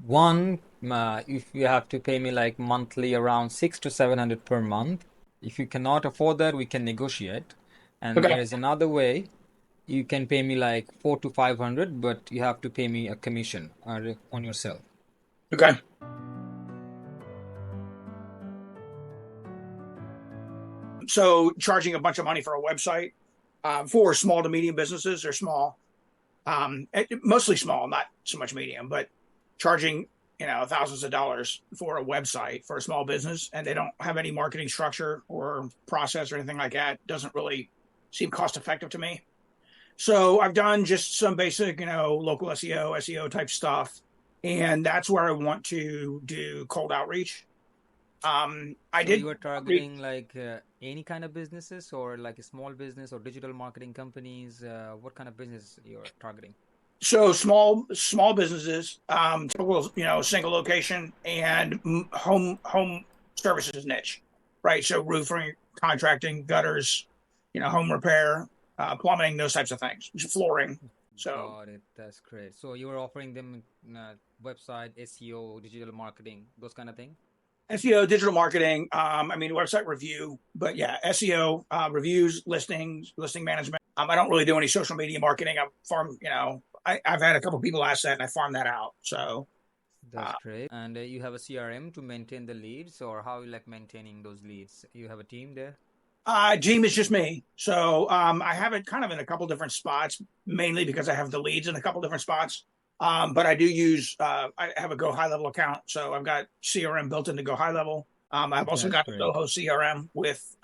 One, if you have to pay me like monthly around 600 to 700 per month. If you cannot afford that, we can negotiate. And Okay. there is another way. You can pay me like 400 to 500, but you have to pay me a commission on yourself. Okay. So charging a bunch of money for a website for small to medium businesses or small, mostly small, not so much medium, but charging, thousands of dollars for a website for a small business and they don't have any marketing structure or process or anything like that doesn't really seem cost effective to me. So I've done just some basic, local SEO type stuff. And that's where I want to do cold outreach. I So did you are outreach. targeting like any kind of businesses or like a small business or digital marketing companies? What kind of business you're targeting? So small businesses, typical, single location and home services niche, right? So roofing, contracting, gutters, home repair, plumbing, those types of things, flooring. So Got it. That's great. So you are offering them website, SEO, digital marketing, those kind of thing? SEO, digital marketing, website review, but yeah, SEO, reviews, listings, listing management. I don't really do any social media marketing. I farm, I've had a couple people ask that and I farm that out. So, That's uh, great. And you have a CRM to maintain the leads, or how you like maintaining those leads? You have a team there? Gene is just me. So, I have it kind of in a couple different spots, mainly because I have the leads in a couple different spots. But I do use, I have a Go High Level account. So I've got CRM built into Go High Level. I've also That's got the great. Zoho CRM with,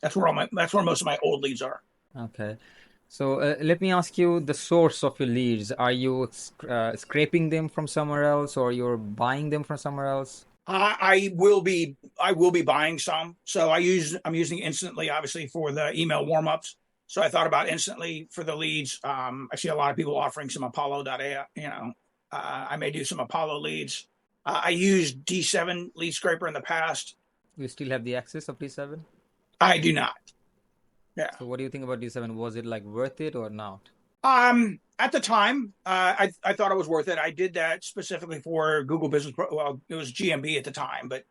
that's where most of my old leads are. Okay. So let me ask you the source of your leads. Are you scraping them from somewhere else, or you're buying them from somewhere else? I will be buying some. So I'm using Instantly obviously for the email warm-ups. So I thought about Instantly for the leads. I see a lot of people offering some Apollo.ai, I may do some Apollo leads. I used D7 lead scraper in the past. You still have the access of D7? I do not. Yeah. So what do you think about D7? Was it like worth it or not? At the time, I thought it was worth it. I did that specifically for Google Business Pro. Well, it was GMB at the time, but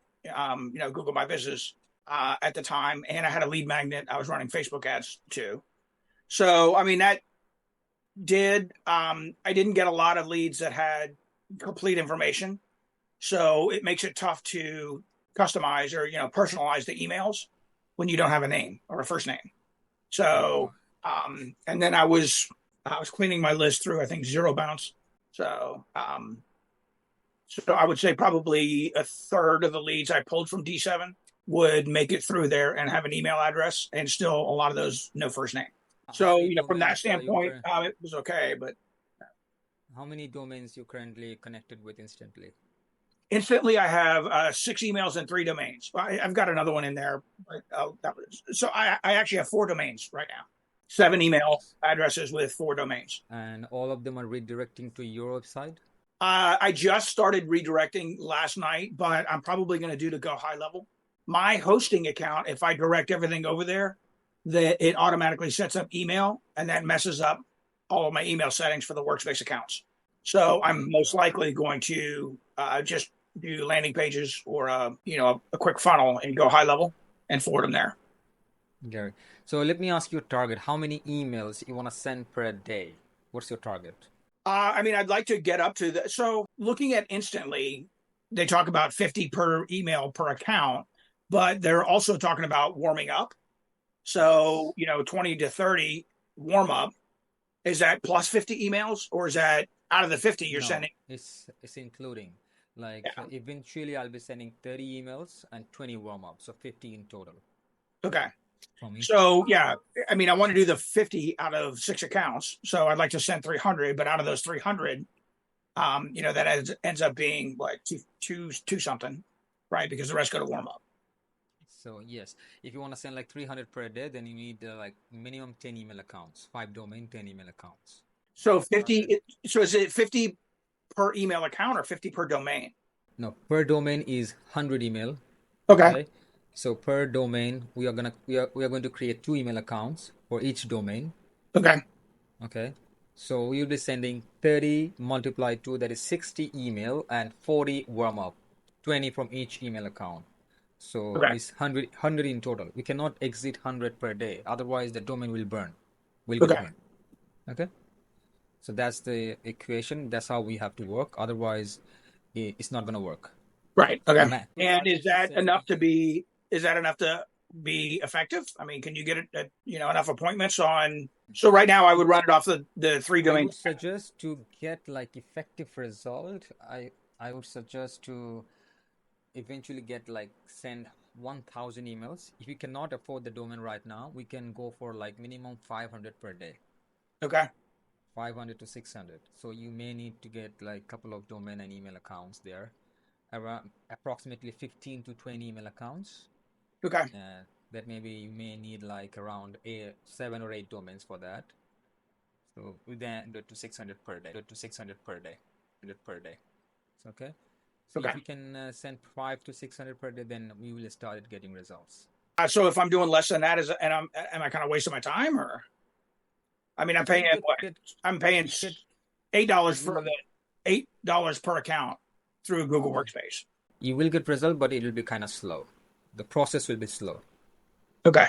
Google My Business at the time, and I had a lead magnet. I was running Facebook ads too. So, that did. I didn't get a lot of leads that had complete information, so it makes it tough to customize or personalize the emails when you don't have a name or a first name. So, and then I was cleaning my list through I think Zero Bounce. So, so I would say probably a third of the leads I pulled from D7 would make it through there and have an email address, and still a lot of those no first name. How So, many from that domains you standpoint, it was okay. But how many domains you currently connected with instantly? instantly, I have 6 emails and 3 domains. I've got another one in there, but so I actually have 4 domains right now. 7 email addresses with 4 domains. And all of them are redirecting to your website? I just started redirecting last night, but I'm probably going to do to Go High Level. My hosting account, if I direct everything over there, that it automatically sets up email and that messes up all of my email settings for the workspace accounts. So I'm most Got likely going to just do landing pages or a quick funnel and Go High Level and forward them there. it. Gary. So let me ask you a target. How many emails you want to send per day? What's your target? I'd like to get up to the. So looking at Instantly, they talk about 50 per email per account, but they're also talking about warming up. So, 20 to 30 warm up. Is that plus 50 emails or is that out of the 50 you're No, sending? it's including. Like Yeah. eventually I'll be sending 30 emails and 20 warm-ups, so 50 in total Okay. from each. So, yeah, I want to do the 50 out of 6 accounts. So I'd like to send 300, but out of those 300, that ends up being like two something, right? Because the rest go to warm up. So yes, if you want to send like 300 per day, then you need like minimum 10 email accounts, 5 domain, 10 email accounts. So That's the target. 50, so is it 50 per email account or 50 per domain? No, per domain is 100 email. Okay. Okay. So per domain, we are going to create 2 email accounts for each domain. Okay. Okay. So you'll be sending 30 multiplied 2, that is 60 email, and 40 warm up, 20 from each email account. So Okay. it's 100 in total. We cannot exceed 100 per day. Otherwise, the domain will burn, will get Okay. burned. Okay. So that's the equation. That's how we have to work. Otherwise, it's not going to work. Right. The Okay. math. And Target to send. is that enough to be effective? I mean, can you get it enough appointments on? So right now I would run it off the three I would domains. suggest to get like effective result. I would suggest to eventually get like send 1,000 emails. If you cannot afford the domain right now, we can go for like minimum 500 per day. Okay. 500 to 600. So you may need to get like a couple of domain and email accounts there, around approximately 15 to 20 email accounts. Okay. That maybe you may need like around 7 or 8 domains for that. So we then do it to 600 per day. 100 per day. So, okay. So Okay. if you can send 5 to 600 per day, then we will start getting results. So if I'm doing less than that, am I kind of wasting my time, or I mean, It will get I'm paying it get $8 for you the $8 per account through Google yeah. Workspace. You will get result, but it will be kind of slow. The process will be slow. Okay.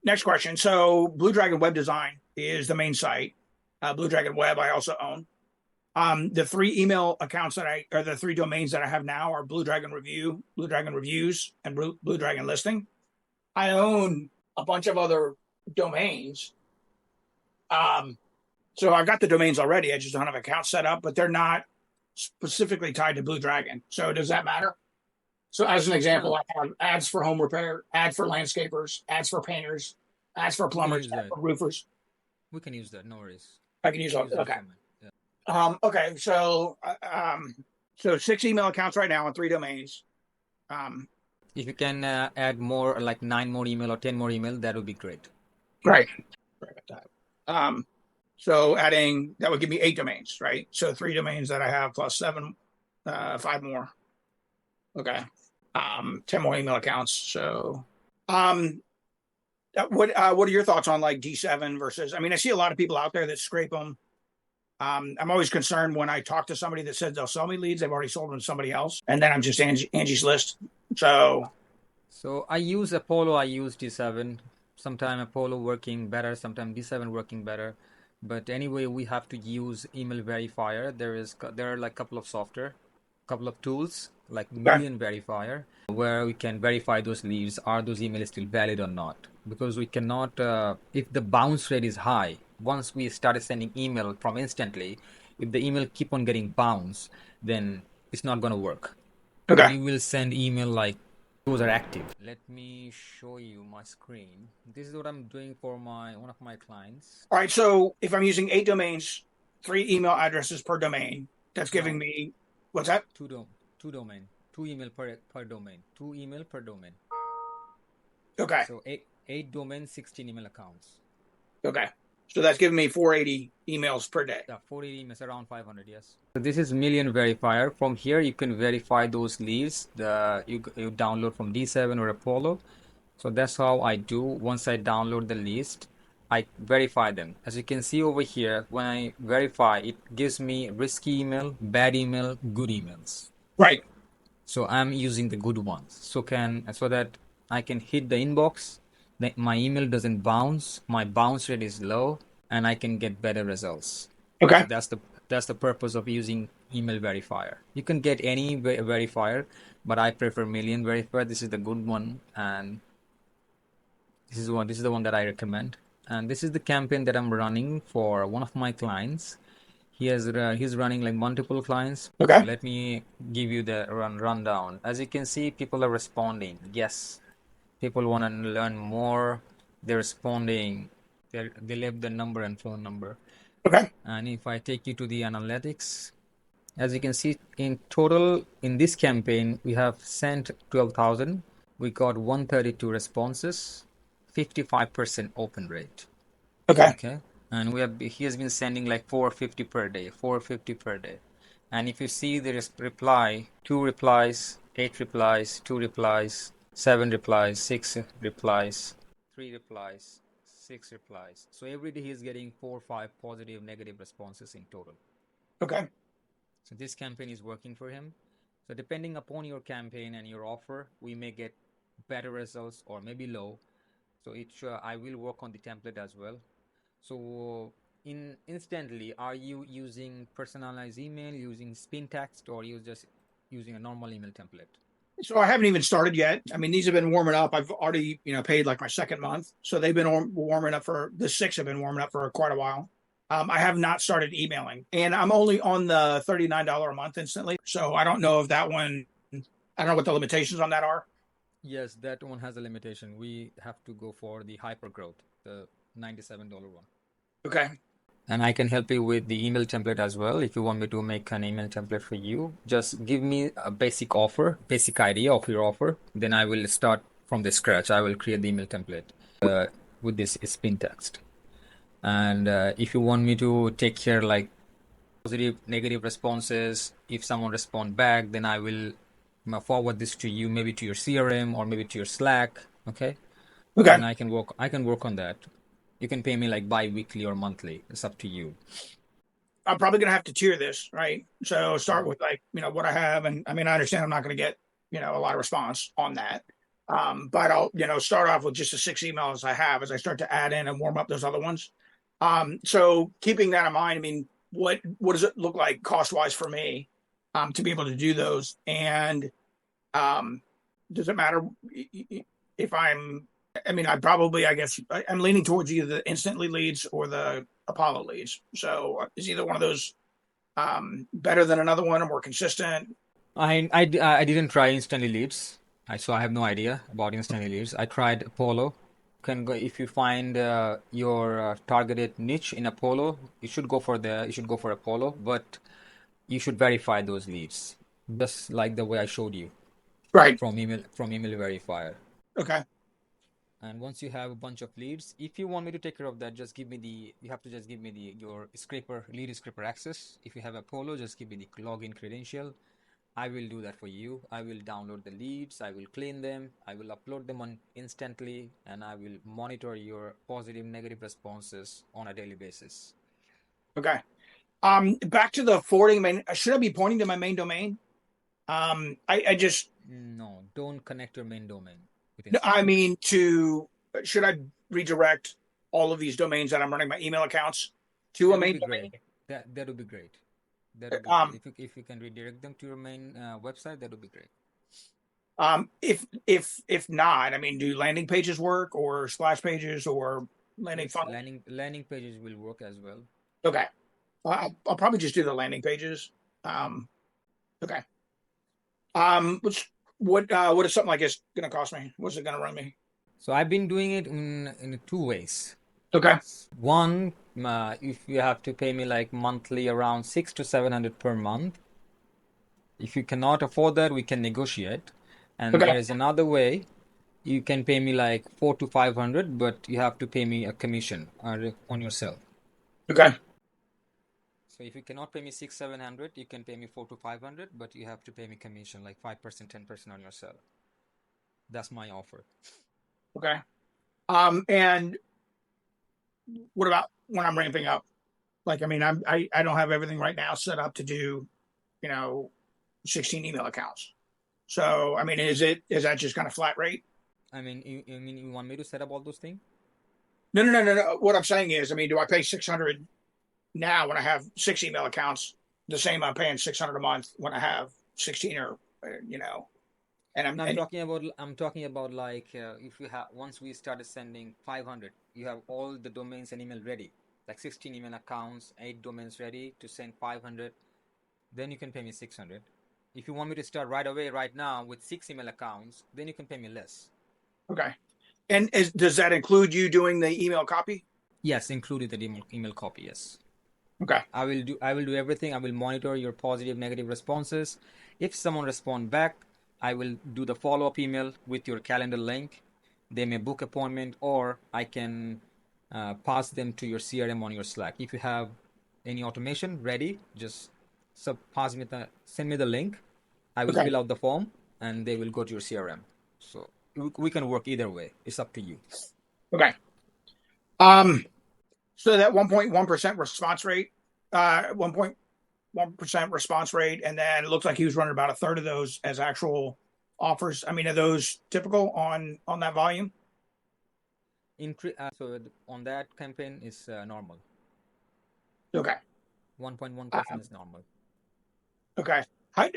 Next question. So Blue Dragon Web Design is the main site. Blue Dragon Web I also own. The three email accounts or the three domains that I have now are Blue Dragon Review, Blue Dragon Reviews, and Blue Dragon Listing. I own a bunch of other domains. Um, so I've got the domains already. I just don't have accounts set up, but they're not specifically tied to Blue Dragon. So does that matter? So as an example, No, I have ads for home repair, ads for landscapers, ads for painters, ads for we can plumbers, use ads that. for roofers. We can use that. No worries. I can We use can all. use those Okay. domain. Yeah. Okay. So 6 email accounts right now on three domains. Um, If you can add more, like 9 more email or 10 more email, that would be great. right. Sorry about that. So adding that would give me 8 domains, right? So three domains that I have plus seven, 5 more. Okay. 10 more email accounts. So, um, what are your thoughts on like D7 versus? I mean, I see a lot of people out there that scrape them. I'm always concerned when I talk to somebody that says they'll sell me leads. They've already sold them to somebody else, and then I'm just Angie's List. So, So I use Apollo, I use D7. Sometime Apollo working better, sometime D7 working better. But anyway, we have to use email verifier. There are like couple of software, couple of tools like okay, Million Verifier, where we can verify those leads. Are those emails still valid or not? Because we cannot, if the bounce rate is high, once we started sending email from instantly, if the email keep on getting bounced, then it's not going to work. okay. We will send email like those are active. Let me show you my screen. This is what I'm doing for my one of my clients. All right. So if I'm using 8 domains, 3 email addresses per domain, that's giving No, me what's that? two dom two domain, two email per domain, two email per domain. Okay, So eight domain, 16 email accounts. okay. So that's giving me 480 emails per day. Yeah, 40 emails, around 500, yes. So this is Million Verifier. From here, you can verify those leads. You download from D7 or Apollo. So that's how I do. Once I download the list, I verify them. As you can see over here, when I verify, it gives me risky email, bad email, good emails. Right. So I'm using the good ones. So that I can hit the inbox, that my email doesn't bounce, my bounce rate is low, and I can get better results. So Okay. that's the purpose of using email verifier. You can get any verifier, but I prefer Million Verifier. This is the good one, and this is the one that I recommend. And this is the campaign that I'm running for one of my clients. He's running like multiple clients. So Okay. let me give you the rundown. As you can see, people are responding. Yes, people want to learn more. They're responding. They left the number and phone number. Okay. And if I take you to the analytics, as you can see, in total in this campaign, we have sent 12,000. We got 132 responses, 55% open rate. Okay. Okay. And he has been sending like 450 per day, 450 per day. And if you see there is reply, 2 replies, 8 replies, 2 replies, 7 replies, 6 replies, 3 replies, 6 replies. So every day he's getting 4 or 5 positive, negative responses in total. Okay. So this campaign is working for him. So depending upon your campaign and your offer, we may get better results or maybe low. So I will work on the template as well. So instantly, are you using personalized email, using spin text, or you just using a normal email template? So I haven't even started yet. I mean, these have been warming up. I've already, paid like my second month. So they've been warming up for the six have been warming up for quite a while. I have not started emailing, and I'm only on the $39 a month instantly. So I don't know if that one, I don't know what the limitations on that are. Yes, that one has a limitation. We have to go for the hyper growth, the $97 one. Okay. And I can help you with the email template as well. If you want me to make an email template for you, just give me a basic offer, basic idea of your offer. Then I will start from the scratch. I will create the email template with this spin text. And if you want me to take care like positive, negative responses, if someone respond back, then I will forward this to you, maybe to your CRM or maybe to your Slack. Okay. Okay. And I can work on that. You can pay me like bi-weekly or monthly. It's up to you. I'm probably going to have to tier this, right? So start Mhm. with like, what I have. And I mean, I understand I'm not going to get, a lot of response on that. But I'll, start off with just the six emails I have as I start to add in and warm up those other ones. So keeping that in mind, I mean, what does it look like cost wise for me, to be able to do those? And um, does it matter if I mean, I guess I'm leaning towards either the instantly leads or the Apollo leads. So is either one of those better than another one or more consistent? I didn't try instantly leads. So I have no idea about instantly leads. I tried Apollo. Can go if you find your targeted niche in Apollo, you should go for Apollo, but you should verify those leads, just like the way I showed you Right. from email verifier. Okay. And once you have a bunch of leads, if you want me to take care of that, you have to just give me your lead scraper access. If you have Apollo, just give me the login credential. I will do that for you. I will download the leads, I will clean them, I will upload them on instantly, and I will monitor your positive, negative responses on a daily basis. Okay. Back to the forwarding main. Should I be pointing to my main domain? I just, No, don't connect your main domain with no, I instantly. mean, should I redirect all of these domains that I'm running my email accounts to a That would main be great. That would be great. That would be domain? great. If you can redirect them to your main website, that would be great. If not, I mean, do landing pages work or splash pages or landing Yes, funnels? landing pages will work as well. Okay. I'll probably just do the landing pages. Um, okay. What is something like this going to cost me? What's it going to run me? So I've been doing it in two ways. Okay. One, if you have to pay me like monthly around 600 to 700 per month. If you cannot afford that, we can negotiate. And Okay. there is another way. You can pay me like 400 to 500, but you have to pay me a commission on yourself. Okay. So if you cannot pay me 600 to 700, you can pay me 400 to 500, but you have to pay me commission like 5%, 10% on yourself. That's my offer. Okay. And what about when I'm ramping up? Like, I mean, I don't have everything right now set up to do, you know, 16 email accounts. So, I mean, is that just kind of flat rate? You want me to set up all those things? No, no, no, no, no. What I'm saying is, I mean, do I pay 600 now when I have six email accounts? The same I'm paying 600 a month when I have 16 or, and No, and I'm talking about like if you have once we started sending 500, you have all the domains and email ready, like 16 email accounts, 8 domains ready to send 500. Then you can pay me 600. If you want me to start right away, right now with 6 email accounts, then you can pay me less. okay. And does that include you doing the email copy? Yes, included the email copy. Yes. Okay. I will do everything. I will monitor your positive, negative responses. If someone respond back, I will do the follow-up email with your calendar link. They may book appointment, or I can pass them to your CRM on your Slack. If you have any automation ready, just send me the link. I will Okay. fill out the form, and they will go to your CRM. So we can work either way. It's up to you. Okay. So that 1.1% response rate, 1.1% response rate, and then it looks like he was running about a third of those as actual offers. I mean, are those typical on that volume? On that campaign is normal. Okay. 1.1% is normal. Okay.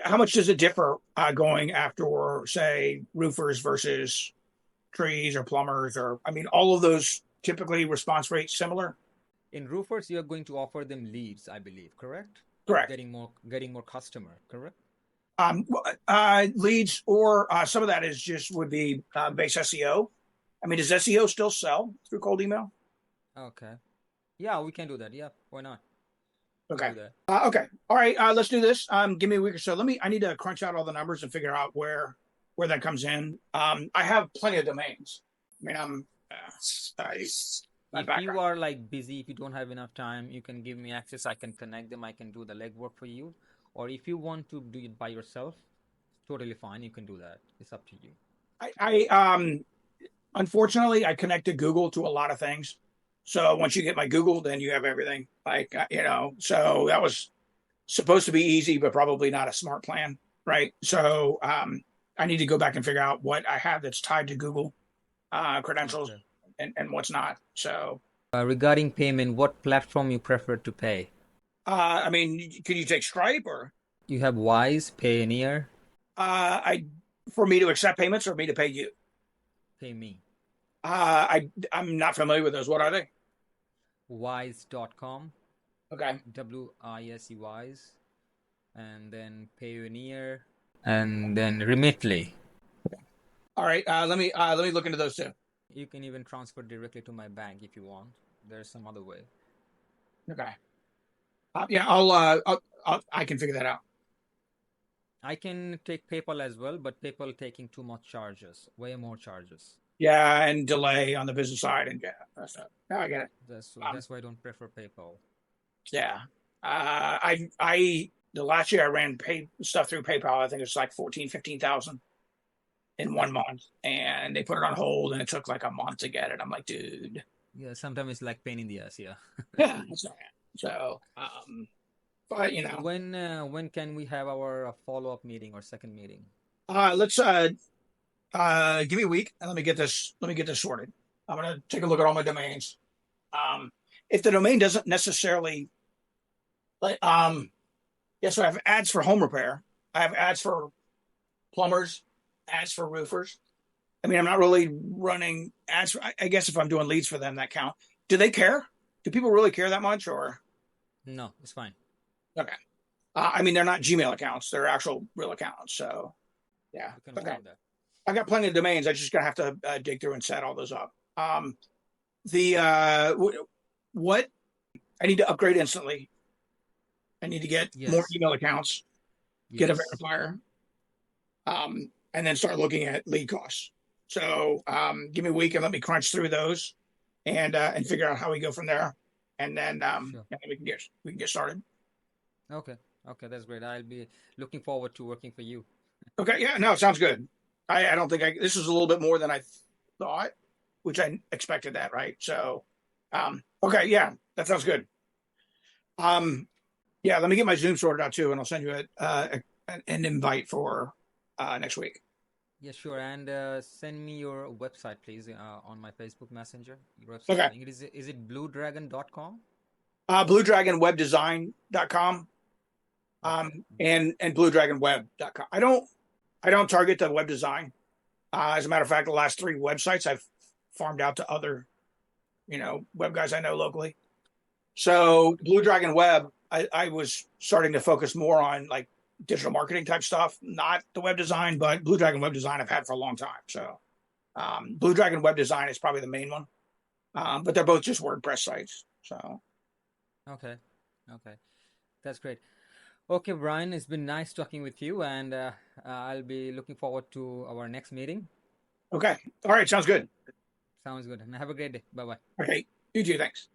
How much does it differ going after, say, roofers versus trees or plumbers, or I mean, all of those typically response rates similar? In roofers, you're going to offer them leads, I believe, correct? Correct. Getting more customer, correct? Leads or some of that is just would be base SEO. I mean, does SEO still sell through cold email? Okay. Yeah, we can do that. Yeah, why not? We'll Okay. do that. Okay. All right. Let's do this. Give me a week or so. I need to crunch out all the numbers and figure out where that comes in. I have plenty of domains. I mean, my If you background. are like busy, if you don't have enough time, you can give me access. I can connect them. I can do the legwork for you. Or if you want to do it by yourself, totally fine. You can do that. It's up to you. I unfortunately I connected Google to a lot of things. So once you get my Google, then you have everything. Like so that was supposed to be easy, but probably not a smart plan, right? So I need to go back and figure out what I have that's tied to Google credentials Okay. and what's not. So Regarding payment, what platform you prefer to pay? I mean, can you take Stripe or You have Wise, Payoneer, I for me to accept payments or me to pay you? Pay Me. I'm not familiar with those. What are they? Wise.com, Okay. WISE Wise, and then Payoneer, and then Remitly. All right. Let me look into those too. You can even transfer directly to my bank if you want. There's some other way. Okay. Yeah, I can figure that out. I can take PayPal as well, but PayPal taking too much charges, way more charges. Yeah, and delay on the business side and yeah, that's not. No, I get it. Um, That's why I don't prefer PayPal. yeah. I the last year I ran pay stuff through PayPal. I think it's like 15,000 in 1 month, and they put it on hold, and it took like a month to get it. I'm like, dude. Yeah, sometimes it's like pain in the ass. Yeah. Yeah. So, but When can we have our follow-up meeting or second meeting? let's give me a week and let me get this sorted. I'm gonna take a look at all my domains. Um, if the domain doesn't necessarily like yeah, so I have ads for home repair. I have ads for plumbers, ads for roofers. I mean, I'm not really running ads for, I guess if I'm doing leads for them, that count. Do they care? Do people really care that much or No, it's fine. okay. I mean, they're not Gmail accounts, they're actual real accounts. So yeah. We can work Okay. on that. I got plenty of domains. I just gonna have to dig through and set all those up. The what I need to upgrade instantly. I need to get more Yes. email accounts, get a Yes. verifier, and then start looking at lead costs. So give me a week and let me crunch through those and figure out how we go from there. And then Sure. and we can get started. Okay. Okay, that's great. I'll be looking forward to working for you. Okay, yeah, no, it sounds good. I don't think this is a little bit more than I thought, which I expected that, right? So okay, yeah, that sounds good. Um, yeah, let me get my Zoom sorted out too, and I'll send you an invite for next week. Yeah, sure. And send me your website, please, on my Facebook Messenger. Your website Okay. link. Is it bluedragon.com? BlueDragonWebDesign.com Okay. and BlueDragonWeb.com. I don't target the web design. As a matter of fact, the last three websites I've farmed out to other web guys I know locally. So Blue Dragon Web, I was starting to focus more on like digital marketing type stuff, not the web design, but Blue Dragon Web Design I've had for a long time. So Blue Dragon Web Design is probably the main one, but they're both just WordPress sites. So Okay. Okay. That's great. Okay, Brian, it's been nice talking with you, and I'll be looking forward to our next meeting. okay, all right, sounds good. Sounds good. And have a great day. Bye bye. Okay, you too. Thanks.